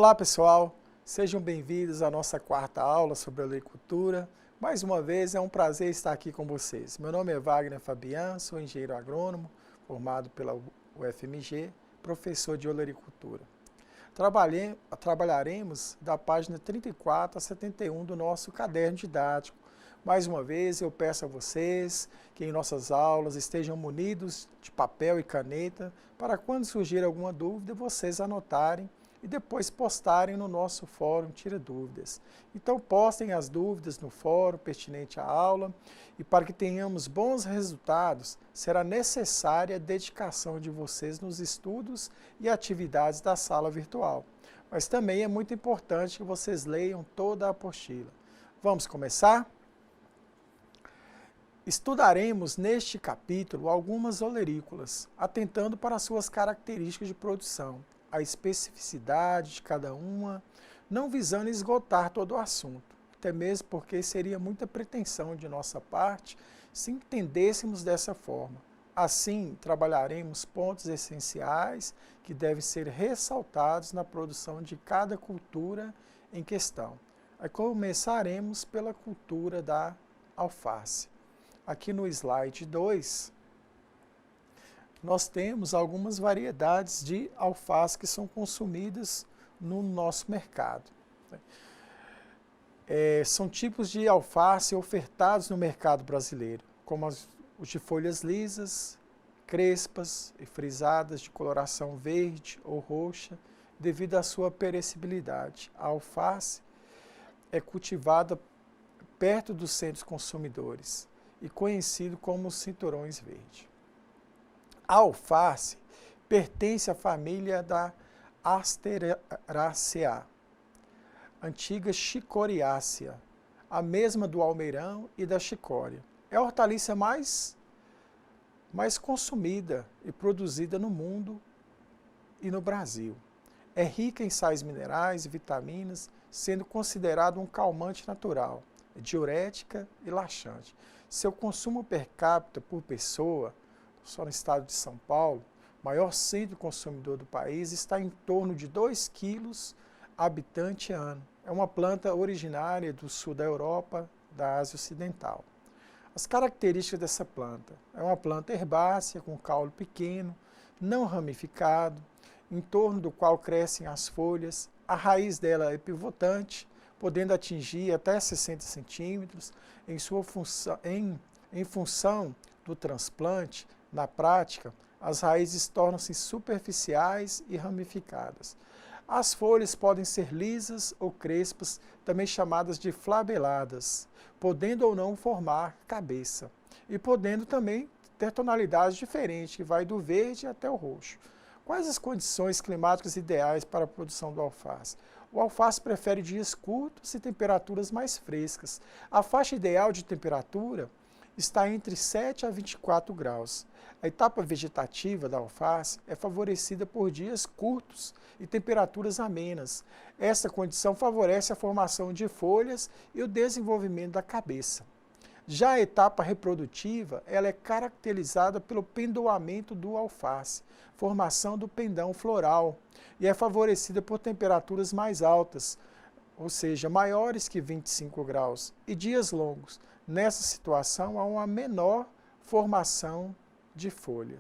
Olá pessoal, sejam bem-vindos à nossa quarta aula sobre olericultura. Mais uma vez é um prazer estar aqui com vocês. Meu nome é Wagner Fabian, sou engenheiro agrônomo, formado pela UFMG, professor de olericultura. Trabalharemos da página 34 a 71 do nosso caderno didático. Mais uma vez eu peço a vocês que em nossas aulas estejam munidos de papel e caneta para quando surgir alguma dúvida vocês anotarem e depois postarem no nosso fórum Tira Dúvidas. Então postem as dúvidas no fórum pertinente à aula e para que tenhamos bons resultados será necessária a dedicação de vocês nos estudos e atividades da sala virtual. Mas também é muito importante que vocês leiam toda a apostila. Vamos começar? Estudaremos neste capítulo algumas olerícolas, atentando para suas características de produção, a especificidade de cada uma, não visando esgotar todo o assunto, até mesmo porque seria muita pretensão de nossa parte se entendêssemos dessa forma. Assim, trabalharemos pontos essenciais que devem ser ressaltados na produção de cada cultura em questão. Aí começaremos pela cultura da alface. Aqui no slide 2, nós temos algumas variedades de alface que são consumidas no nosso mercado. São tipos de alface ofertados no mercado brasileiro, como os de folhas lisas, crespas e frisadas de coloração verde ou roxa, devido à sua perecibilidade. A alface é cultivada perto dos centros consumidores e conhecido como cinturões verdes. A alface pertence à família da Asteraceae, antiga chicoriácea, a mesma do almeirão e da chicória. É a hortaliça mais consumida e produzida no mundo e no Brasil. É rica em sais minerais e vitaminas, sendo considerado um calmante natural, diurética e laxante. Seu consumo per capita por pessoa, só no estado de São Paulo, maior centro consumidor do país, está em torno de 2 quilos habitante ano. É uma planta originária do sul da Europa, da Ásia Ocidental. As características dessa planta: é uma planta herbácea com caule pequeno, não ramificado, em torno do qual crescem as folhas. A raiz dela é pivotante, podendo atingir até 60 centímetros. Em função do transplante, na prática, as raízes tornam-se superficiais e ramificadas. As folhas podem ser lisas ou crespas, também chamadas de flabeladas, podendo ou não formar cabeça, e podendo também ter tonalidades diferentes, que vai do verde até o roxo. Quais as condições climáticas ideais para a produção do alface? O alface prefere dias curtos e temperaturas mais frescas. A faixa ideal de temperatura está entre 7 a 24 graus. A etapa vegetativa da alface é favorecida por dias curtos e temperaturas amenas. Essa condição favorece a formação de folhas e o desenvolvimento da cabeça. Já a etapa reprodutiva, ela é caracterizada pelo pendoamento do alface, formação do pendão floral, e é favorecida por temperaturas mais altas, ou seja, maiores que 25 graus, e dias longos. Nessa situação, há uma menor formação de folha.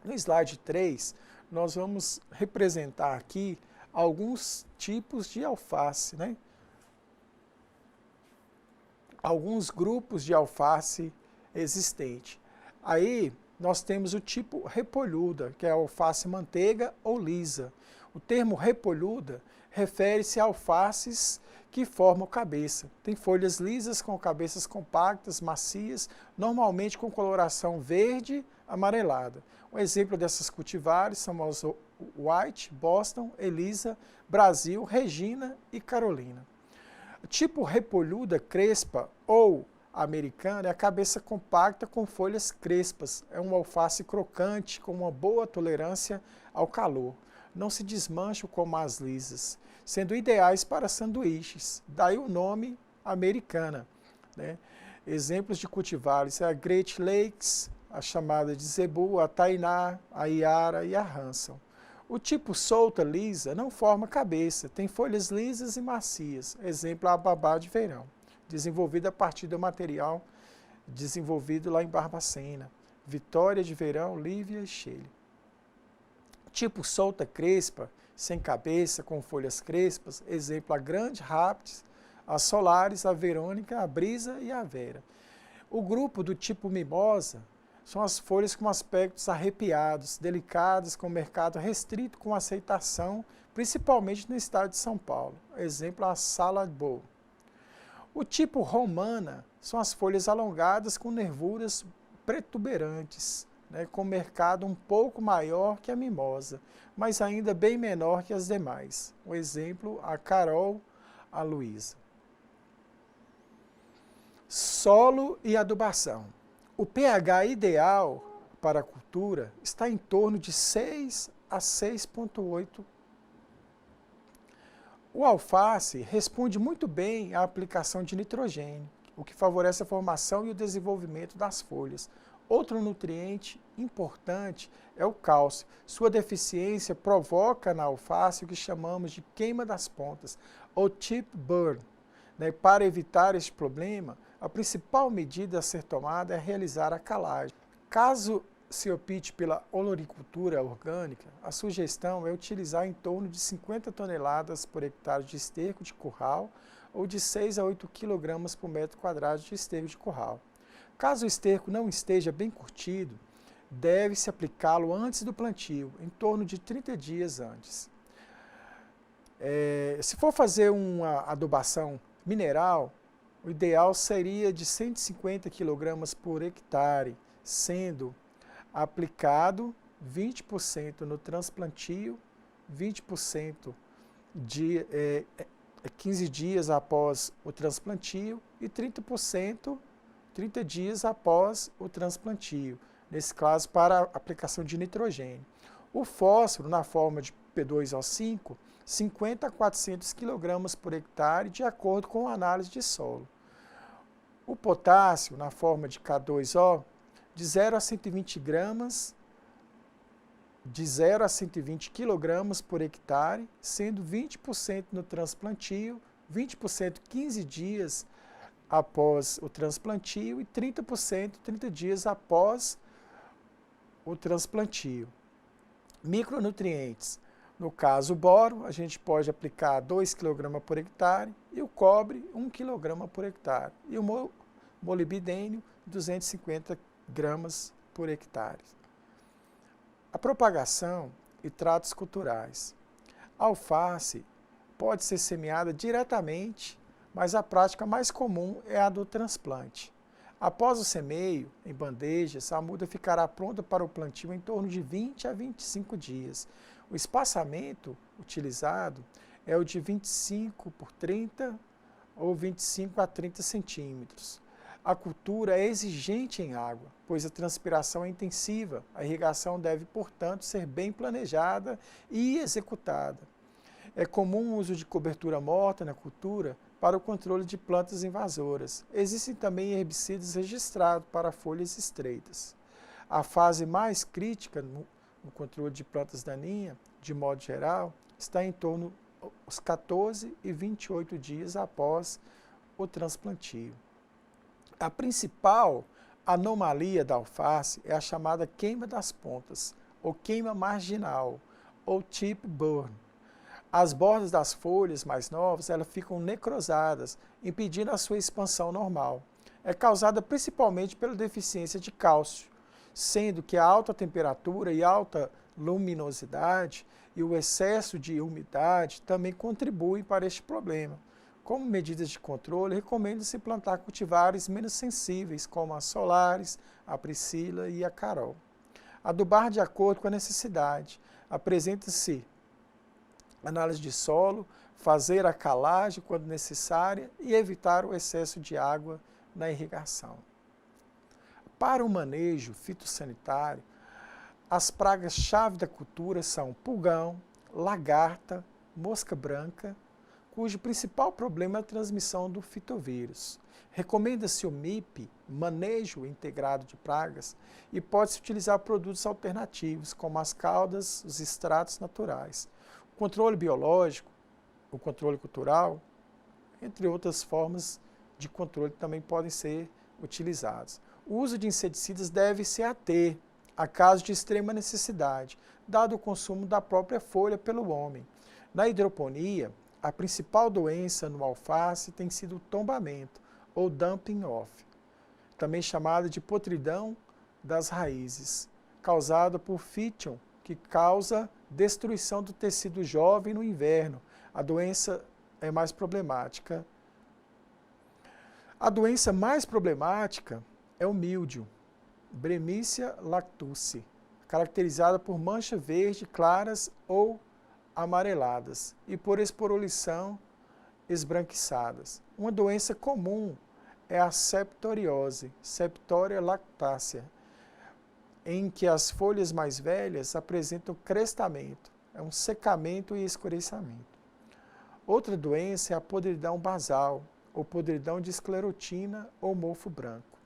No slide 3, nós vamos representar aqui alguns tipos de alface, né? Alguns grupos de alface existentes. Aí nós temos o tipo repolhuda, que é a alface manteiga ou lisa. O termo repolhuda refere-se a alfaces que formam cabeça. Tem folhas lisas com cabeças compactas, macias, normalmente com coloração verde amarelada. Um exemplo dessas cultivares são as White, Boston, Elisa, Brasil, Regina e Carolina. O tipo repolhuda crespa ou americana é a cabeça compacta com folhas crespas. É um alface crocante com uma boa tolerância ao calor. Não se desmancham como as lisas, sendo ideais para sanduíches. Daí o nome americana, né? Exemplos de cultivares é a Great Lakes, a chamada de Zebu, a Tainá, a Iara e a Hanson. O tipo solta, lisa, não forma cabeça, tem folhas lisas e macias, exemplo a ababá de verão, desenvolvida a partir do material desenvolvido lá em Barbacena, Vitória de Verão, Lívia e Chile. Tipo solta crespa, sem cabeça, com folhas crespas, exemplo a grande ráptis, a solares, a verônica, a brisa e a vera. O grupo do tipo mimosa são as folhas com aspectos arrepiados, delicadas, com mercado restrito com aceitação, principalmente no estado de São Paulo. Exemplo, a salad bowl. O tipo romana são as folhas alongadas com nervuras protuberantes, com mercado um pouco maior que a mimosa, mas ainda bem menor que as demais. O exemplo, a Carol, a Luísa. Solo e adubação. O pH ideal para a cultura está em torno de 6 a 6,8. O alface responde muito bem à aplicação de nitrogênio, o que favorece a formação e o desenvolvimento das folhas. Outro nutriente importante é o cálcio. Sua deficiência provoca na alface o que chamamos de queima das pontas, ou chip burn. Para evitar este problema, a principal medida a ser tomada é realizar a calagem. Caso se opte pela oloricultura orgânica, a sugestão é utilizar em torno de 50 toneladas por hectare de esterco de curral ou de 6 a 8 kg por metro quadrado de esterco de curral. Caso o esterco não esteja bem curtido, deve-se aplicá-lo antes do plantio, em torno de 30 dias antes. Se for fazer uma adubação mineral, o ideal seria de 150 kg por hectare, sendo aplicado 20% no transplantio, 20% de 15 dias após o transplantio e 30% 30 dias após o transplantio, nesse caso para a aplicação de nitrogênio. O fósforo, na forma de P2O5, 50 a 400 kg por hectare, de acordo com a análise de solo. O potássio, na forma de K2O, de 0 a 120 gramas, de 0 a 120 kg por hectare, sendo 20% no transplantio, 20% 15 dias após o transplantio e 30% 30 dias após o transplantio. Micronutrientes. No caso, o boro, a gente pode aplicar 2 kg por hectare e o cobre, 1 kg por hectare. E o molibdênio, 250 gramas por hectare. A propagação e tratos culturais. A alface pode ser semeada diretamente, mas a prática mais comum é a do transplante. Após o semeio, em bandejas, a muda ficará pronta para o plantio em torno de 20 a 25 dias. O espaçamento utilizado é o de 25 por 30 ou 25 a 30 centímetros. A cultura é exigente em água, pois a transpiração é intensiva. A irrigação deve, portanto, ser bem planejada e executada. É comum o uso de cobertura morta na cultura para o controle de plantas invasoras. Existem também herbicidas registrados para folhas estreitas. A fase mais crítica no controle de plantas daninhas, de modo geral, está em torno dos 14 e 28 dias após o transplantio. A principal anomalia da alface é a chamada queima das pontas, ou queima marginal, ou chip burn. As bordas das folhas mais novas elas ficam necrosadas, impedindo a sua expansão normal. É causada principalmente pela deficiência de cálcio, sendo que a alta temperatura e alta luminosidade e o excesso de umidade também contribuem para este problema. Como medidas de controle, recomenda-se plantar cultivares menos sensíveis, como as solares, a Priscila e a Carol. Adubar de acordo com a necessidade. Apresenta-se análise de solo, fazer a calagem quando necessária e evitar o excesso de água na irrigação. Para o manejo fitossanitário, as pragas-chave da cultura são pulgão, lagarta, mosca branca, cujo principal problema é a transmissão do fitovírus. Recomenda-se o MIP manejo integrado de pragas e pode-se utilizar produtos alternativos, como as caudas, os extratos naturais. O controle biológico, o controle cultural, entre outras formas de controle que também podem ser utilizados. O uso de inseticidas deve se ater a casos de extrema necessidade, dado o consumo da própria folha pelo homem. Na hidroponia, a principal doença no alface tem sido o tombamento, ou dumping off, também chamada de podridão das raízes, causada por Phyton, que causa destruição do tecido jovem no inverno. A doença é mais problemática. A doença mais problemática é o míldio, Bremícia lactuce, caracterizada por manchas verde claras ou amareladas e por esporulição esbranquiçadas. Uma doença comum é a septoriose, Septoria lactácea, em que as folhas mais velhas apresentam crestamento, é um secamento e escurecimento. Outra doença é a podridão basal, ou podridão de esclerotina ou mofo branco,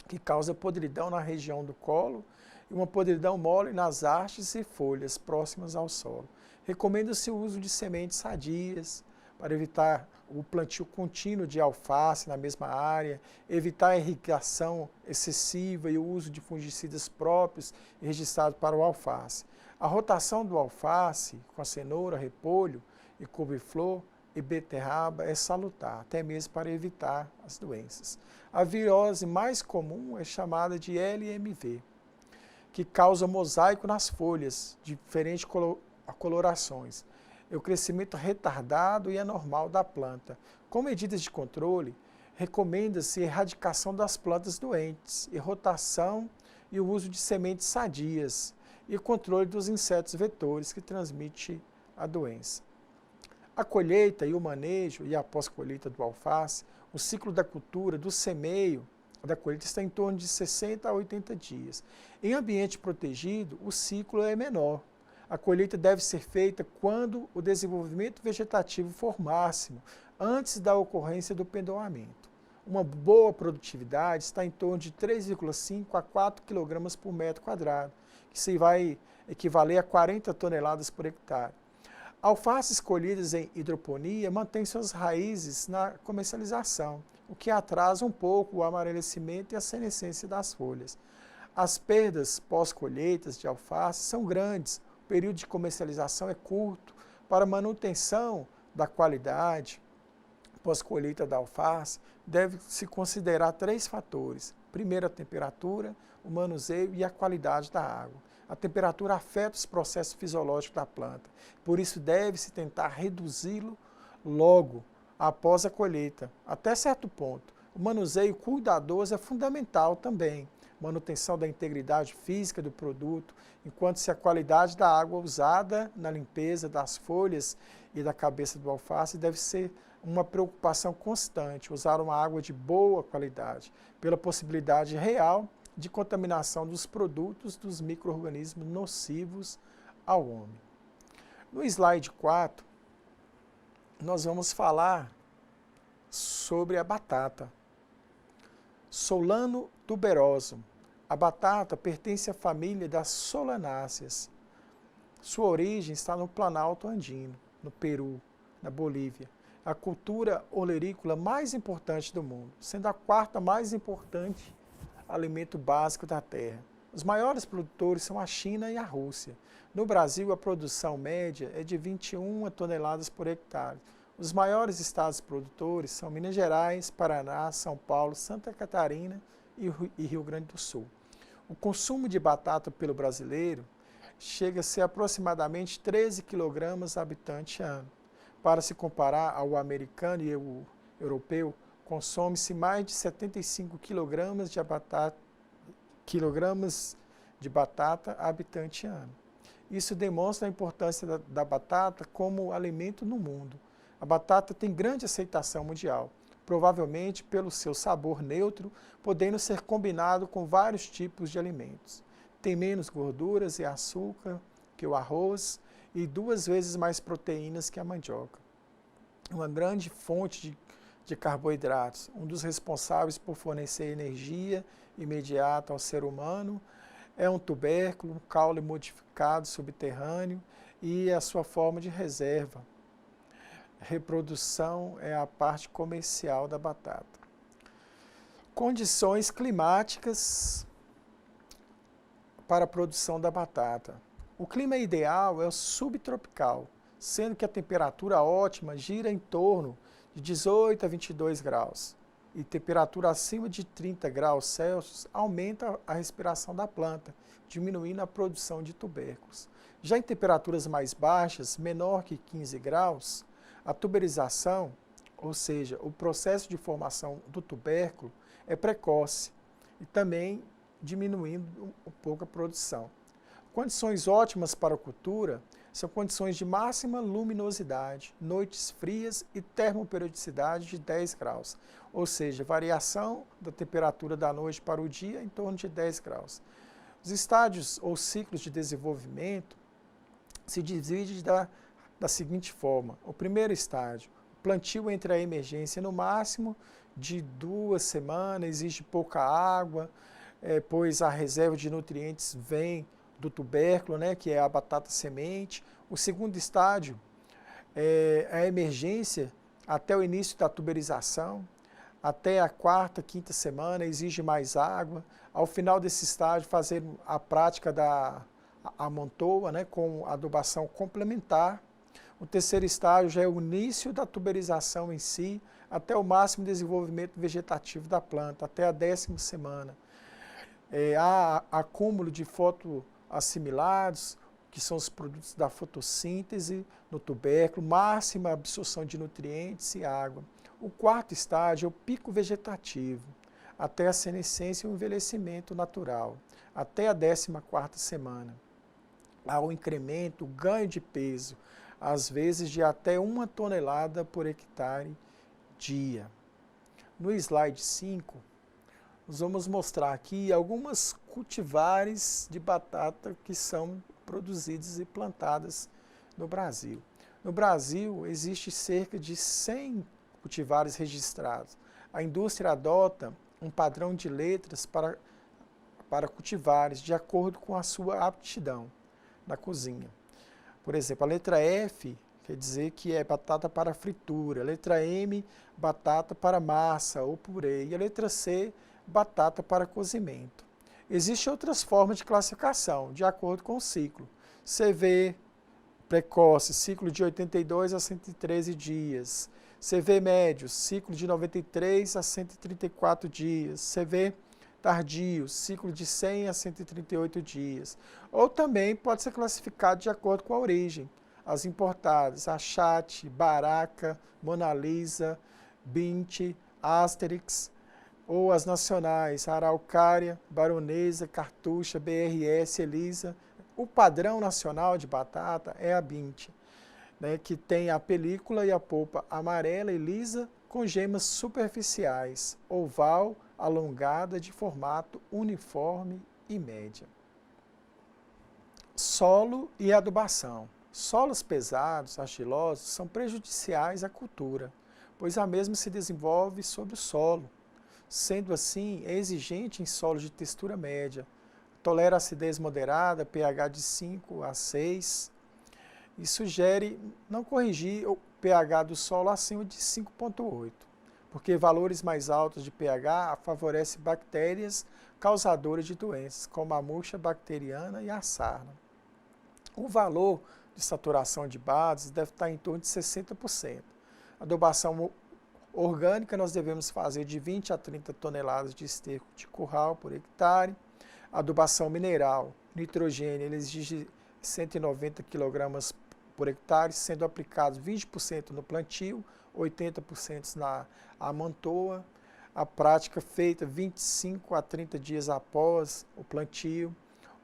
que causa podridão na região do colo e uma podridão mole nas hastes e folhas próximas ao solo. Recomenda-se o uso de sementes sadias para evitar o plantio contínuo de alface na mesma área, evitar a irrigação excessiva e o uso de fungicidas próprios e registrados para o alface. A rotação do alface com a cenoura, repolho e couve-flor e beterraba é salutar, até mesmo para evitar as doenças. A virose mais comum é chamada de LMV, que causa mosaico nas folhas, diferentes colorações. É o crescimento retardado e anormal da planta. Com medidas de controle, recomenda-se a erradicação das plantas doentes, e rotação e o uso de sementes sadias, e controle dos insetos vetores que transmitem a doença. A colheita e o manejo e a pós-colheita do alface, o ciclo da cultura, do semeio, da colheita está em torno de 60 a 80 dias. Em ambiente protegido, o ciclo é menor. A colheita deve ser feita quando o desenvolvimento vegetativo for máximo, antes da ocorrência do pendoamento. Uma boa produtividade está em torno de 3,5 a 4 kg por metro quadrado, que se vai equivaler a 40 toneladas por hectare. Alfaces colhidas em hidroponia mantêm suas raízes na comercialização, o que atrasa um pouco o amarelecimento e a senescência das folhas. As perdas pós-colheitas de alface são grandes, o período de comercialização é curto. Para manutenção da qualidade pós-colheita da alface, deve-se considerar 3 fatores. Primeiro, a temperatura, o manuseio e a qualidade da água. A temperatura afeta os processos fisiológicos da planta, por isso deve-se tentar reduzi-lo logo após a colheita, até certo ponto. O manuseio cuidadoso é fundamental também. Manutenção da integridade física do produto, enquanto se a qualidade da água usada na limpeza das folhas e da cabeça do alface deve ser uma preocupação constante, usar uma água de boa qualidade, pela possibilidade real de contaminação dos produtos dos micro-organismos nocivos ao homem. No slide 4, nós vamos falar sobre a batata. Solano tuberosum. A batata pertence à família das solanáceas. Sua origem está no Planalto Andino, no Peru, na Bolívia. A cultura olerícola mais importante do mundo, sendo a 4ª mais importante alimento básico da terra. Os maiores produtores são a China e a Rússia. No Brasil, a produção média é de 21 toneladas por hectare. Os maiores estados produtores são Minas Gerais, Paraná, São Paulo, Santa Catarina e Rio Grande do Sul. O consumo de batata pelo brasileiro chega a ser aproximadamente 13 kg habitante ano. Para se comparar ao americano e ao europeu, consome-se mais de 75 kg de batata habitante ano. Isso demonstra a importância da batata como alimento no mundo. A batata tem grande aceitação mundial, provavelmente pelo seu sabor neutro, podendo ser combinado com vários tipos de alimentos. Tem menos gorduras e açúcar que o arroz e 2 vezes mais proteínas que a mandioca. Uma grande fonte de carboidratos, um dos responsáveis por fornecer energia imediata ao ser humano. É um tubérculo, um caule modificado subterrâneo e a sua forma de reserva. Reprodução é a parte comercial da batata. Condições climáticas para a produção da batata. O clima ideal é o subtropical, sendo que a temperatura ótima gira em torno de 18 a 22 graus. E temperatura acima de 30 graus Celsius aumenta a respiração da planta, diminuindo a produção de tubérculos. Já em temperaturas mais baixas, menor que 15 graus, a tuberização, ou seja, o processo de formação do tubérculo, é precoce e também diminuindo um pouco a produção. Condições ótimas para a cultura são condições de máxima luminosidade, noites frias e termoperiodicidade de 10 graus, ou seja, variação da temperatura da noite para o dia em torno de 10 graus. Os estágios ou ciclos de desenvolvimento se dividem da seguinte forma. O primeiro estágio, o plantio entre a emergência no máximo de 2 semanas, exige pouca água, pois a reserva de nutrientes vem do tubérculo, que é a batata semente. O segundo estágio é a emergência até o início da tuberização, até a 4ª, 5ª semana, exige mais água. Ao final desse estágio, fazer a prática da amontoa, com adubação complementar. O terceiro estágio já é o início da tuberização em si, até o máximo desenvolvimento vegetativo da planta, até a 10ª semana. Há acúmulo de fotoassimilados, que são os produtos da fotossíntese no tubérculo, máxima absorção de nutrientes e água. O quarto estágio é o pico vegetativo, até a senescência e o envelhecimento natural, até a 14ª semana. Há o incremento, o ganho de peso, às vezes de até 1 tonelada por hectare dia. No slide 5, nós vamos mostrar aqui algumas cultivares de batata que são produzidas e plantadas no Brasil. No Brasil, existe cerca de 100 cultivares registrados. A indústria adota um padrão de letras para cultivares de acordo com a sua aptidão na cozinha. Por exemplo, a letra F quer dizer que é batata para fritura, a letra M, batata para massa ou purê, e a letra C, batata para cozimento. Existem outras formas de classificação, de acordo com o ciclo. CV precoce, ciclo de 82 a 113 dias. CV médio, ciclo de 93 a 134 dias. CV tardio, ciclo de 100 a 138 dias. Ou também pode ser classificado de acordo com a origem. As importadas, Achate, Baraca, Mona Lisa, Bint, Asterix, ou as nacionais, Araucária, Baronesa, Cartucha, BRS, Elisa. O padrão nacional de batata é a Bint, que tem a película e a polpa amarela e lisa com gemas superficiais, oval, alongada, de formato uniforme e média. Solo e adubação. Solos pesados, argilosos, são prejudiciais à cultura, pois a mesma se desenvolve sobre o solo. Sendo assim, é exigente em solos de textura média. Tolera acidez moderada, pH de 5 a 6, e sugere não corrigir o pH do solo acima de 5,8, porque valores mais altos de pH favorecem bactérias causadoras de doenças, como a murcha bacteriana e a sarna. O valor de saturação de bases deve estar em torno de 60%. Adubação orgânica nós devemos fazer de 20 a 30 toneladas de esterco de curral por hectare. Adubação mineral, nitrogênio, ele exige 190 kg por hectare, sendo aplicados 20% no plantio, 80% na amontoa. A prática feita 25 a 30 dias após o plantio.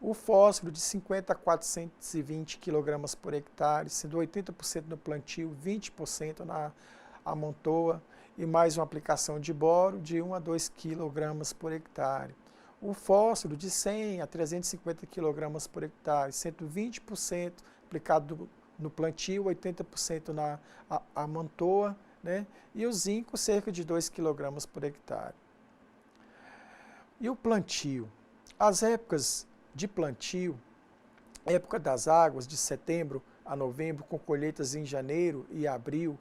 O fósforo de 50 a 420 kg por hectare, sendo 80% no plantio, 20% na amontoa, e mais uma aplicação de boro de 1 a 2 kg por hectare. O fósforo de 100 a 350 kg por hectare, 120% aplicado no plantio, 80% na amontoa, né? E o zinco cerca de 2 kg por hectare. E o plantio? As épocas de plantio, época das águas, de setembro a novembro, com colheitas em janeiro e abril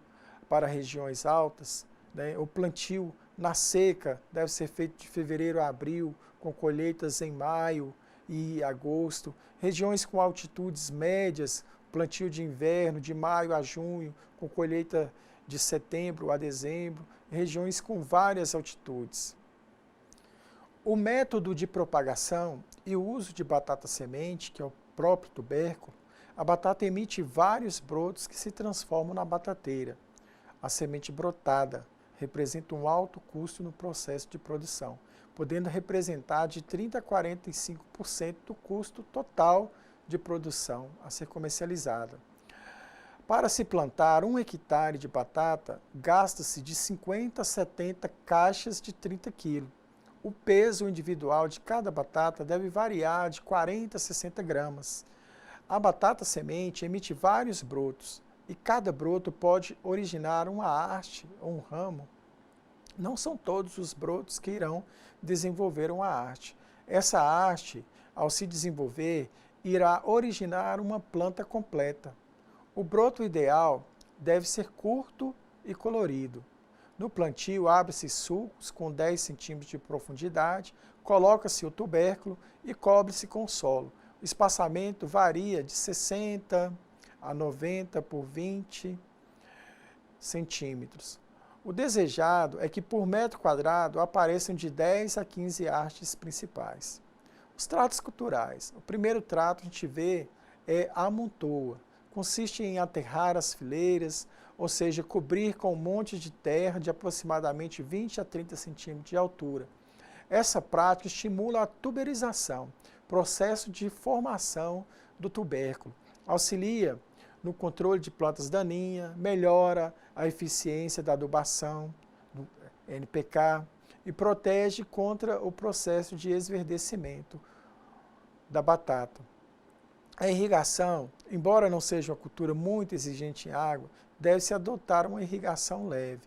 para regiões altas, né? O plantio na seca deve ser feito de fevereiro a abril, com colheitas em maio e agosto. Regiões com altitudes médias, plantio de inverno, de maio a junho, com colheita de setembro a dezembro. Regiões com várias altitudes. O método de propagação e o uso de batata semente, que é o próprio tubérculo, a batata emite vários brotos que se transformam na batateira. A semente brotada representa um alto custo no processo de produção, podendo representar de 30% a 45% do custo total de produção a ser comercializada. Para se plantar 1 hectare de batata, gasta-se de 50 a 70 caixas de 30 kg. O peso individual de cada batata deve variar de 40 a 60 gramas. A batata semente emite vários brotos, e cada broto pode originar uma haste ou um ramo. Não são todos os brotos que irão desenvolver uma haste. Essa haste, ao se desenvolver, irá originar uma planta completa. O broto ideal deve ser curto e colorido. No plantio, abre-se sulcos com 10 centímetros de profundidade, coloca-se o tubérculo e cobre-se com solo. O espaçamento varia de 60 a 90 por 20 centímetros. O desejado é que por metro quadrado apareçam de 10 a 15 hastes principais. Os tratos culturais. O primeiro trato a gente vê é a amontoa. Consiste em aterrar as fileiras, ou seja, cobrir com um monte de terra de aproximadamente 20 a 30 centímetros de altura. Essa prática estimula a tuberização, processo de formação do tubérculo, auxilia no controle de plantas daninhas, melhora a eficiência da adubação, do NPK, e protege contra o processo de esverdecimento da batata. A irrigação, embora não seja uma cultura muito exigente em água, deve-se adotar uma irrigação leve.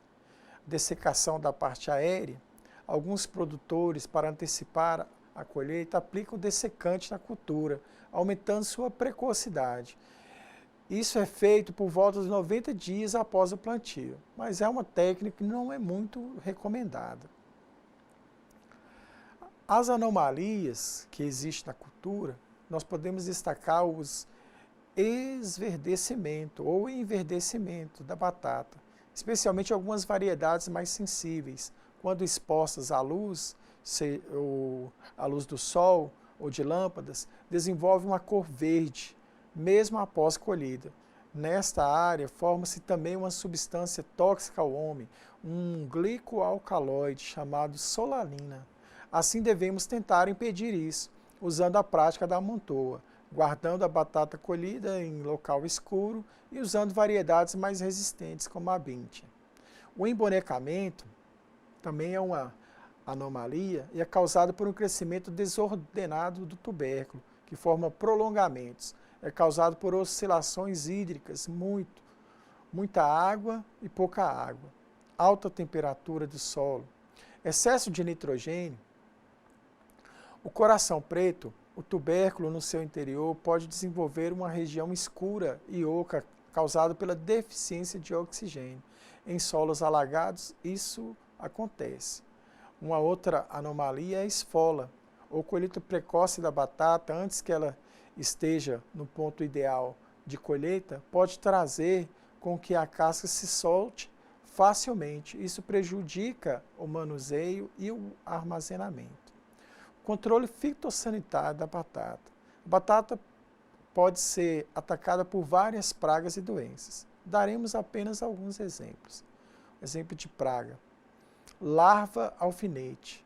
Dessecação da parte aérea. Alguns produtores, para antecipar a colheita, aplicam dessecante na cultura, aumentando sua precocidade. Isso é feito por volta de 90 dias após o plantio, mas é uma técnica que não é muito recomendada. As anomalias que existem na cultura, nós podemos destacar os esverdecimento ou enverdecimento da batata, especialmente algumas variedades mais sensíveis, quando expostas à luz, à luz do sol ou de lâmpadas, desenvolve uma cor verde, mesmo após colhida. Nesta área, forma-se também uma substância tóxica ao homem, um glicoalcaloide chamado solanina. Assim, devemos tentar impedir isso, usando a prática da amontoa, guardando a batata colhida em local escuro e usando variedades mais resistentes, como a Bintia. O embonecamento também é uma anomalia e é causado por um crescimento desordenado do tubérculo, que forma prolongamentos. É causado por oscilações hídricas, muita água e pouca água, alta temperatura do solo, excesso de nitrogênio. O coração preto, o tubérculo no seu interior, pode desenvolver uma região escura e oca causada pela deficiência de oxigênio. Em solos alagados, isso acontece. Uma outra anomalia é a esfola, ou colheita precoce da batata antes que ela esteja no ponto ideal de colheita, pode trazer com que a casca se solte facilmente. Isso prejudica o manuseio e o armazenamento. Controle fitossanitário da batata. A batata pode ser atacada por várias pragas e doenças. Daremos apenas alguns exemplos. Exemplo de praga. Larva alfinete,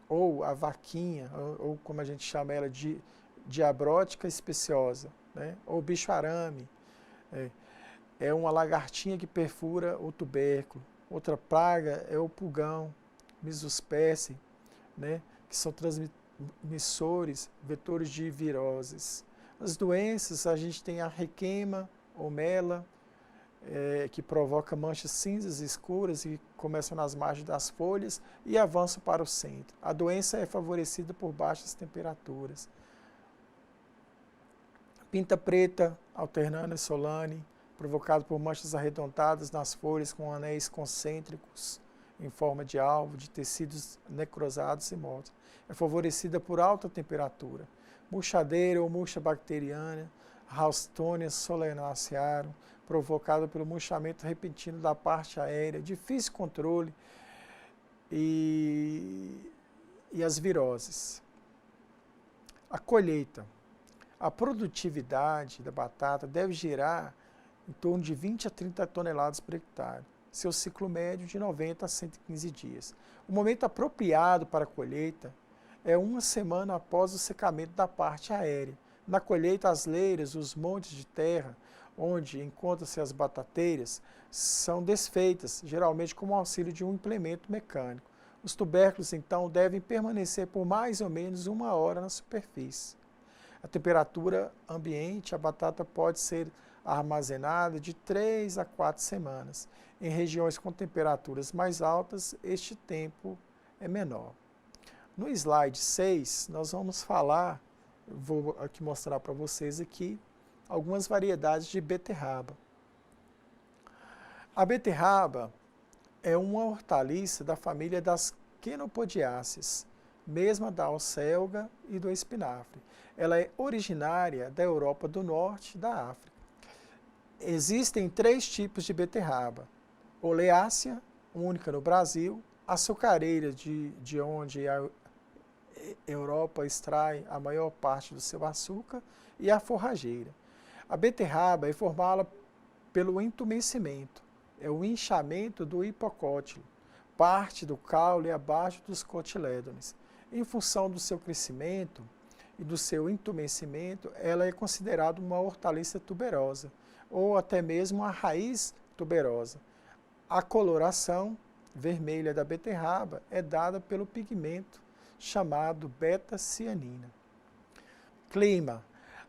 ou a vaquinha, ou como a gente chama ela de diabrótica especiosa, né? Ou bicho arame. É uma lagartinha que perfura o tubérculo. Outra praga é o pulgão, Mesospécie, né? Que são transmissores, vetores de viroses. As doenças, a gente tem a requeima, ou mela, que provoca manchas cinzas escuras e começam nas margens das folhas e avançam para o centro. A doença é favorecida por baixas temperaturas. Pinta preta, alternana solane, provocado por manchas arredondadas nas folhas com anéis concêntricos em forma de alvo, de tecidos necrosados e mortos. É favorecida por alta temperatura. Murchadeira ou murcha bacteriana, Ralstonia solanacearum, provocada pelo murchamento repentino da parte aérea, difícil controle e as viroses. A colheita. A produtividade da batata deve girar em torno de 20 a 30 toneladas por hectare. Seu ciclo médio de 90 a 115 dias. O momento apropriado para a colheita é uma semana após o secamento da parte aérea. Na colheita, as leiras, os montes de terra, onde encontram-se as batateiras, são desfeitas, geralmente com o auxílio de um implemento mecânico. Os tubérculos, então, devem permanecer por mais ou menos 1 hora na superfície. A temperatura ambiente, a batata pode ser armazenada de 3 a 4 semanas. Em regiões com temperaturas mais altas, este tempo é menor. No slide 6, nós vamos falar, vou aqui mostrar para vocês aqui, algumas variedades de beterraba. A beterraba é uma hortaliça da família das quenopodiáceas, mesma da alcelga e do espinafre. Ela é originária da Europa do Norte e da África. Existem 3 tipos de beterraba: oleácea, única no Brasil, açucareira, de onde a Europa extrai a maior parte do seu açúcar, e a forrageira. A beterraba é formada pelo entumecimento, é o inchamento do hipocótilo, parte do caule abaixo dos cotilédones. Em função do seu crescimento e do seu entumecimento, ela é considerada uma hortaliça tuberosa, ou até mesmo a raiz tuberosa. A coloração vermelha da beterraba é dada pelo pigmento chamado beta-cianina. Clima.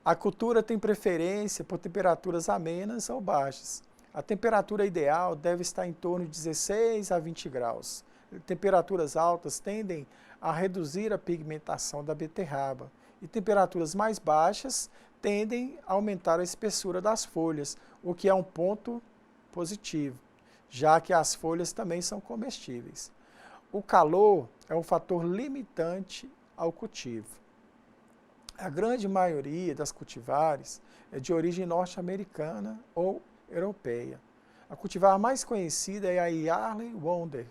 A cultura tem preferência por temperaturas amenas ou baixas. A temperatura ideal deve estar em torno de 16 a 20 graus. Temperaturas altas tendem a reduzir a pigmentação da beterraba, e temperaturas mais baixas tendem a aumentar a espessura das folhas, o que é um ponto positivo, já que as folhas também são comestíveis. O calor é um fator limitante ao cultivo. A grande maioria das cultivares é de origem norte-americana ou europeia. A cultivar mais conhecida é a Yardley Wonder.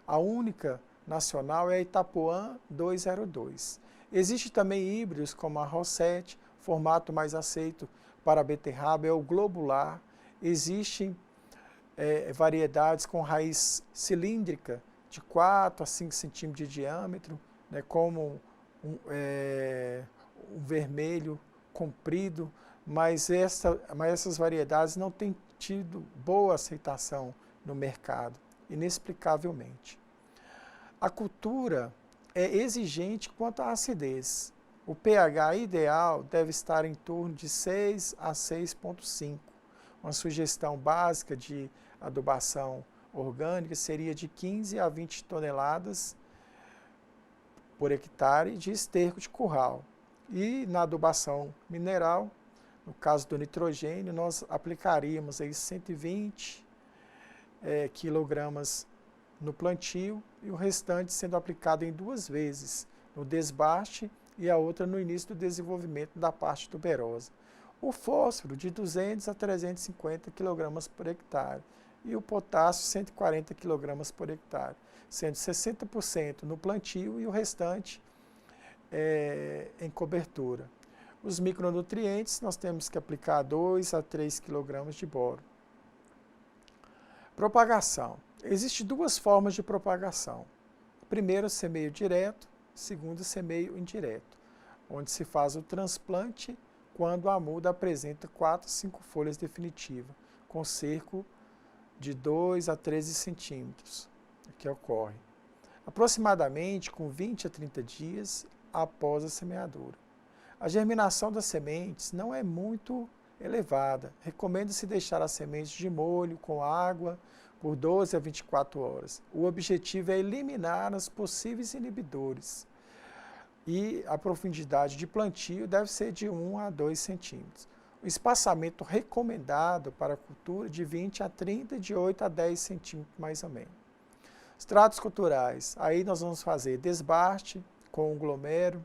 A única nacional é a Itapuã 202. Existem também híbridos como a Rosette, formato mais aceito para a beterraba é o globular. Existem variedades com raiz cilíndrica de 4 a 5 centímetros de diâmetro, né, como um vermelho comprido, mas essas variedades não têm tido boa aceitação no mercado, inexplicavelmente. A cultura é exigente quanto à acidez. O pH ideal deve estar em torno de 6 a 6,5. Uma sugestão básica de adubação orgânica seria de 15 a 20 toneladas por hectare de esterco de curral. E na adubação mineral, no caso do nitrogênio, nós aplicaríamos aí 120 quilogramas no plantio e o restante sendo aplicado em 2 vezes, no desbaste e a outra no início do desenvolvimento da parte tuberosa. O fósforo de 200 a 350 kg por hectare e o potássio 140 kg por hectare, sendo 60% no plantio e o restante em cobertura. Os micronutrientes nós temos que aplicar 2 a 3 kg de boro. Propagação. Existem 2 formas de propagação. Primeiro, semeio direto, segundo, semeio indireto, onde se faz o transplante quando a muda apresenta 4 a 5 folhas definitivas, com cerco de 2 a 13 centímetros, que ocorre aproximadamente com 20 a 30 dias após a semeadura. A germinação das sementes não é muito elevada. Recomenda-se deixar as sementes de molho com água por 12 a 24 horas. O objetivo é eliminar os possíveis inibidores. E a profundidade de plantio deve ser de 1 a 2 centímetros. O espaçamento recomendado para a cultura de 20 a 30, de 8 a 10 centímetros mais ou menos. Os tratos culturais, aí nós vamos fazer desbaste com um glomero,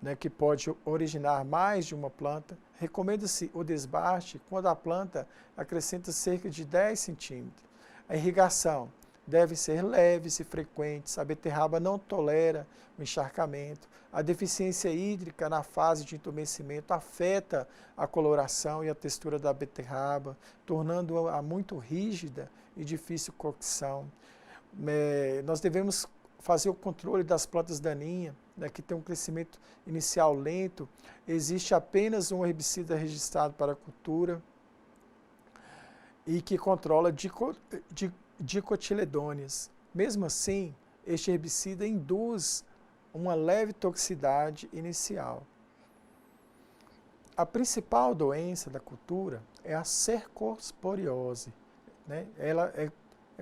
né, que pode originar mais de uma planta. Recomenda-se o desbaste quando a planta acrescenta cerca de 10 centímetros. A irrigação deve ser leves e frequentes. A beterraba não tolera o encharcamento. A deficiência hídrica na fase de entumecimento afeta a coloração e a textura da beterraba, tornando-a muito rígida e difícil cocção. Nós devemos fazer o controle das plantas daninhas, né, que tem um crescimento inicial lento. Existe apenas um herbicida registrado para a cultura e que controla dicotiledôneas. Mesmo assim, este herbicida induz uma leve toxicidade inicial. A principal doença da cultura é a cercosporiose, né? Ela é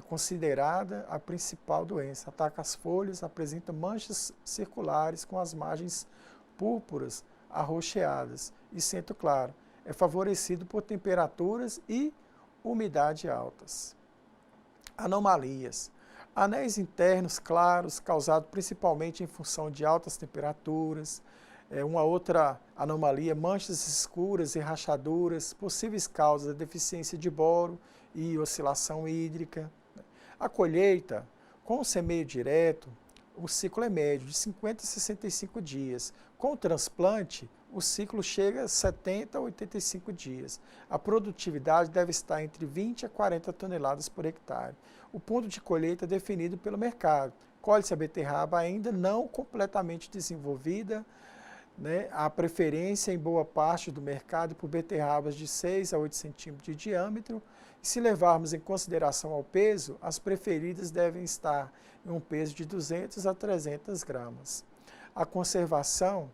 considerada a principal doença. Ataca as folhas, apresenta manchas circulares com as margens púrpuras arroxeadas e centro claro. É favorecido por temperaturas e umidade altas. Anomalias. Anéis internos claros, causados principalmente em função de altas temperaturas. Uma outra anomalia, manchas escuras e rachaduras, possíveis causas, deficiência de boro e oscilação hídrica. A colheita, com o semeio direto, o ciclo é médio, de 50 a 65 dias. Com o transplante, o ciclo chega a 70 a 85 dias. A produtividade deve estar entre 20 a 40 toneladas por hectare. O ponto de colheita é definido pelo mercado. Colhe-se a beterraba ainda não completamente desenvolvida, né? Há preferência em boa parte do mercado por beterrabas de 6 a 8 centímetros de diâmetro. E se levarmos em consideração ao peso, as preferidas devem estar em um peso de 200 a 300 gramas. A conservação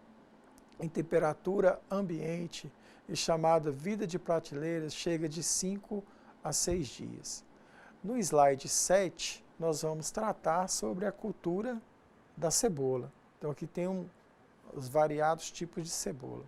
em temperatura ambiente e chamada vida de prateleira chega de 5 a 6 dias. No slide 7, nós vamos tratar sobre a cultura da cebola. Então aqui tem os variados tipos de cebola.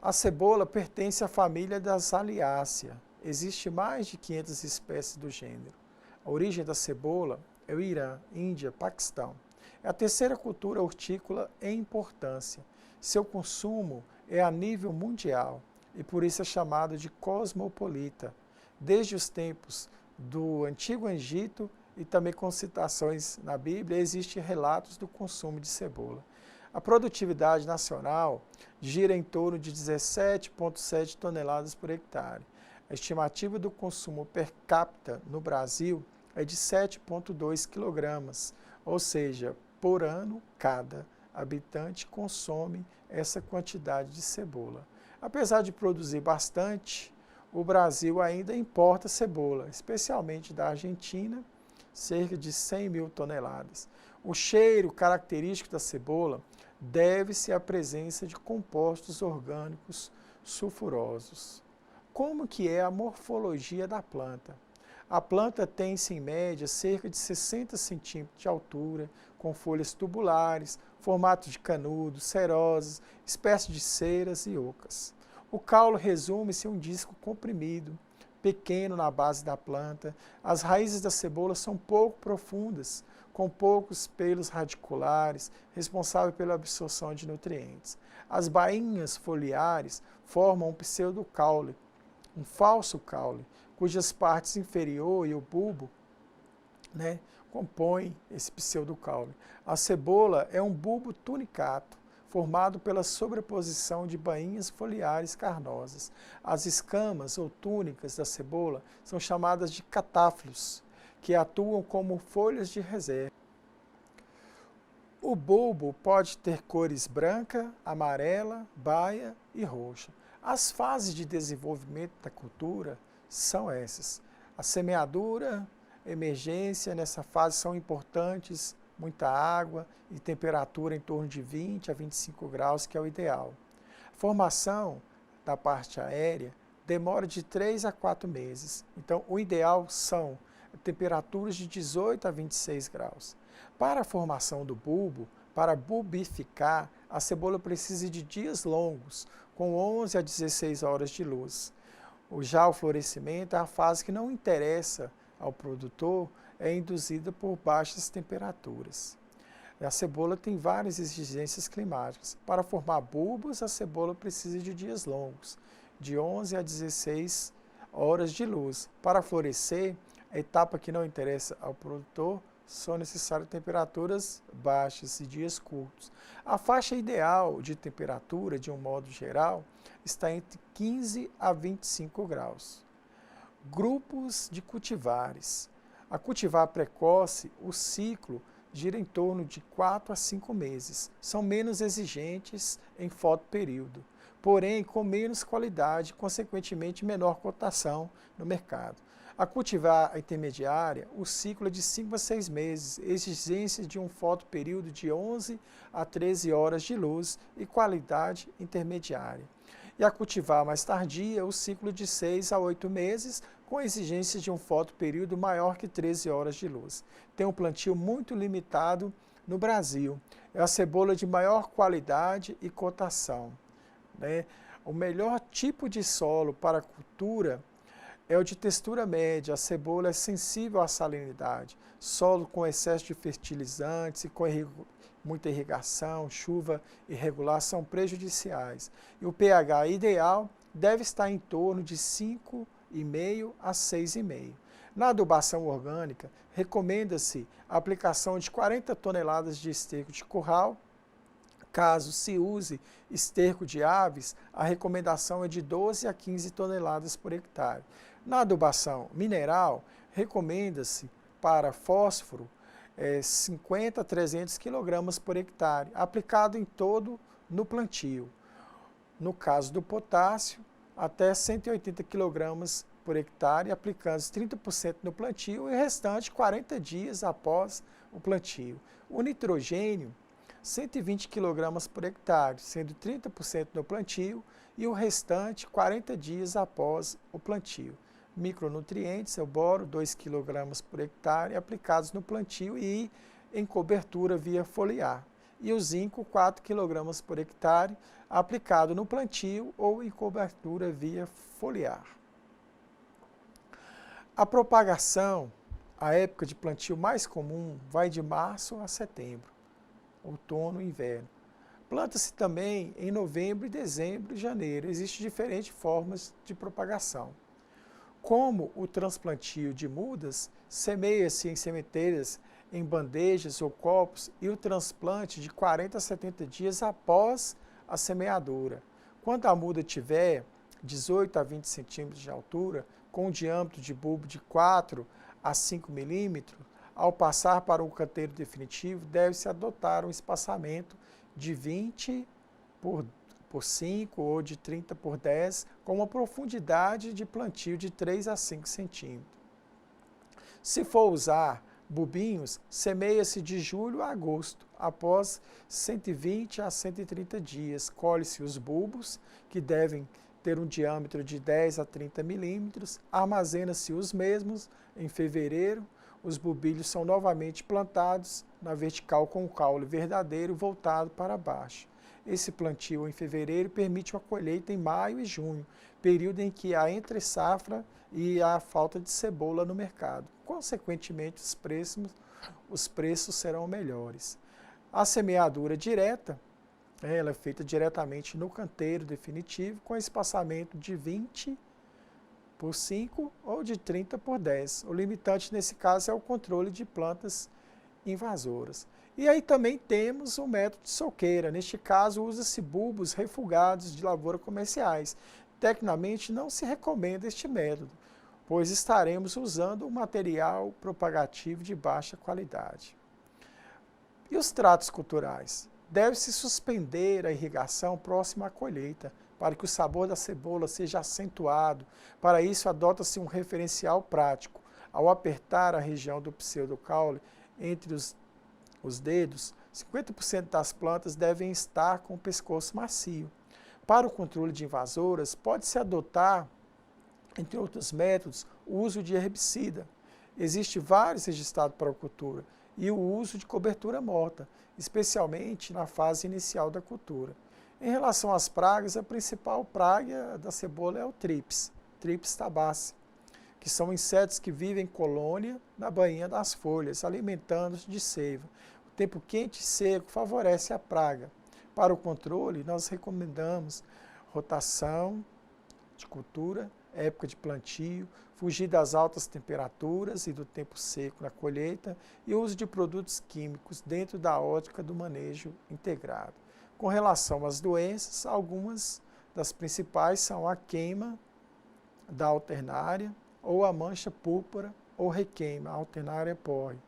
A cebola pertence à família das Aliáceas. Existe mais de 500 espécies do gênero. A origem da cebola é o Irã, Índia, Paquistão. É a terceira cultura hortícola em importância. Seu consumo é a nível mundial e por isso é chamado de cosmopolita. Desde os tempos do Antigo Egito e também com citações na Bíblia, existem relatos do consumo de cebola. A produtividade nacional gira em torno de 17,7 toneladas por hectare. A estimativa do consumo per capita no Brasil é de 7,2 quilogramas, ou seja, por ano, cada habitante consome essa quantidade de cebola. Apesar de produzir bastante, o Brasil ainda importa cebola, especialmente da Argentina, cerca de 100 mil toneladas. O cheiro característico da cebola deve-se à presença de compostos orgânicos sulfurosos. Como que é a morfologia da planta? A planta tem-se em média cerca de 60 centímetros de altura, com folhas tubulares, formato de canudo, cerosas, espécie de ceras e ocas. O caule resume-se em um disco comprimido, pequeno na base da planta. As raízes da cebola são pouco profundas, com poucos pelos radiculares, responsáveis pela absorção de nutrientes. As bainhas foliares formam um pseudocaule, um falso caule, cujas partes inferior e o bulbo, né, compõem esse pseudocaule. A cebola é um bulbo tunicato, formado pela sobreposição de bainhas foliares carnosas. As escamas ou túnicas da cebola são chamadas de catáfilos, que atuam como folhas de reserva. O bulbo pode ter cores branca, amarela, baia e roxa. As fases de desenvolvimento da cultura são essas. A semeadura, emergência, nessa fase são importantes, muita água e temperatura em torno de 20 a 25 graus, que é o ideal. Formação da parte aérea demora de 3 a 4 meses. Então, o ideal são temperaturas de 18 a 26 graus. Para a formação do bulbo, para bulbificar, a cebola precisa de dias longos, com 11 a 16 horas de luz. Já o florescimento é a fase que não interessa ao produtor, é induzida por baixas temperaturas. A cebola tem várias exigências climáticas. Para formar bulbos, a cebola precisa de dias longos, de 11 a 16 horas de luz. Para florescer, a etapa que não interessa ao produtor, são necessárias temperaturas baixas e dias curtos. A faixa ideal de temperatura, de um modo geral, está entre 15 a 25 graus. Grupos de cultivares. A cultivar precoce, o ciclo gira em torno de 4 a 5 meses. São menos exigentes em fotoperíodo, porém com menos qualidade, consequentemente menor cotação no mercado. A cultivar intermediária, o ciclo é de 5 a 6 meses, exigência de um fotoperíodo de 11 a 13 horas de luz e qualidade intermediária. E a cultivar mais tardia, o ciclo é de 6 a 8 meses, com exigência de um fotoperíodo maior que 13 horas de luz. Tem um plantio muito limitado no Brasil. É a cebola de maior qualidade e cotação, né? O melhor tipo de solo para a cultura é o de textura média. A cebola é sensível à salinidade. Solo com excesso de fertilizantes e com muita irrigação, chuva irregular são prejudiciais. E o pH ideal deve estar em torno de 5,5 a 6,5. Na adubação orgânica, recomenda-se a aplicação de 40 toneladas de esterco de curral. Caso se use esterco de aves, a recomendação é de 12 a 15 toneladas por hectare. Na adubação mineral, recomenda-se para fósforo 50 a 300 kg por hectare, aplicado em todo no plantio. No caso do potássio, até 180 kg por hectare, aplicando 30% no plantio e o restante 40 dias após o plantio. O nitrogênio, 120 kg por hectare, sendo 30% no plantio e o restante 40 dias após o plantio. Micronutrientes, o boro, 2 kg por hectare, aplicados no plantio e em cobertura via foliar. E o zinco, 4 kg por hectare, aplicado no plantio ou em cobertura via foliar. A propagação, a época de plantio mais comum, vai de março a setembro, outono e inverno. Planta-se também em novembro, dezembro e janeiro. Existem diferentes formas de propagação. Como o transplantio de mudas, semeia-se em sementeiras, em bandejas ou copos e o transplante de 40 a 70 dias após a semeadura. Quando a muda tiver 18 a 20 centímetros de altura, com um diâmetro de bulbo de 4 a 5 milímetros, ao passar para o canteiro definitivo, deve-se adotar um espaçamento de 20 por 5 ou de 30 por 10, com uma profundidade de plantio de 3 a 5 centímetros. Se for usar bulbinhos, semeia-se de julho a agosto. Após 120 a 130 dias, colhe-se os bulbos, que devem ter um diâmetro de 10 a 30 milímetros, armazena-se os mesmos em fevereiro. Os bulbilhos são novamente plantados na vertical com o caule verdadeiro voltado para baixo. Esse plantio em fevereiro permite uma colheita em maio e junho, período em que há entre-safra e há falta de cebola no mercado. Consequentemente, os preços serão melhores. A semeadura direta, ela é feita diretamente no canteiro definitivo, com espaçamento de 20 por 5 ou de 30 por 10. O limitante nesse caso é o controle de plantas invasoras. E aí também temos o método de soqueira. Neste caso, usa-se bulbos refugados de lavoura comerciais. Tecnicamente, não se recomenda este método, pois estaremos usando um material propagativo de baixa qualidade. E os tratos culturais? Deve-se suspender a irrigação próxima à colheita, para que o sabor da cebola seja acentuado. Para isso, adota-se um referencial prático. Ao apertar a região do pseudocaule entre os dedos, 50% das plantas devem estar com o pescoço macio. Para o controle de invasoras, pode-se adotar, entre outros métodos, o uso de herbicida. Existem vários registrados para a cultura, e o uso de cobertura morta, especialmente na fase inicial da cultura. Em relação às pragas, a principal praga da cebola é o Thrips tabaci, que são insetos que vivem em colônia na bainha das folhas, alimentando-se de seiva. O tempo quente e seco favorece a praga. Para o controle, nós recomendamos rotação de cultura, época de plantio, fugir das altas temperaturas e do tempo seco na colheita e uso de produtos químicos dentro da ótica do manejo integrado. Com relação às doenças, algumas das principais são a queima da alternária, ou a mancha púrpura ou requeima, a alternária porre,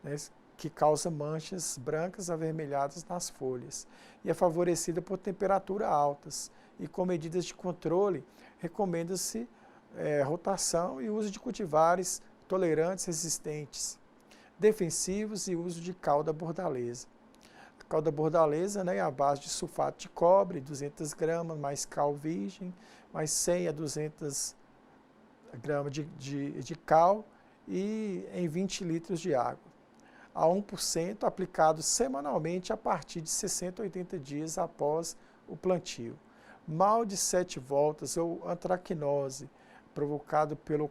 né, que causa manchas brancas avermelhadas nas folhas e é favorecida por temperaturas altas. E com medidas de controle, recomenda-se rotação e uso de cultivares tolerantes, resistentes, defensivos e uso de calda bordaleza. A calda bordaleza, né, é a base de sulfato de cobre, 200 gramas, mais cal virgem, mais 100 a 200 gramas de cal e em 20 litros de água. A 1% aplicado semanalmente a partir de 60 a 80 dias após o plantio. Mal de 7 voltas ou antracnose, provocado pelo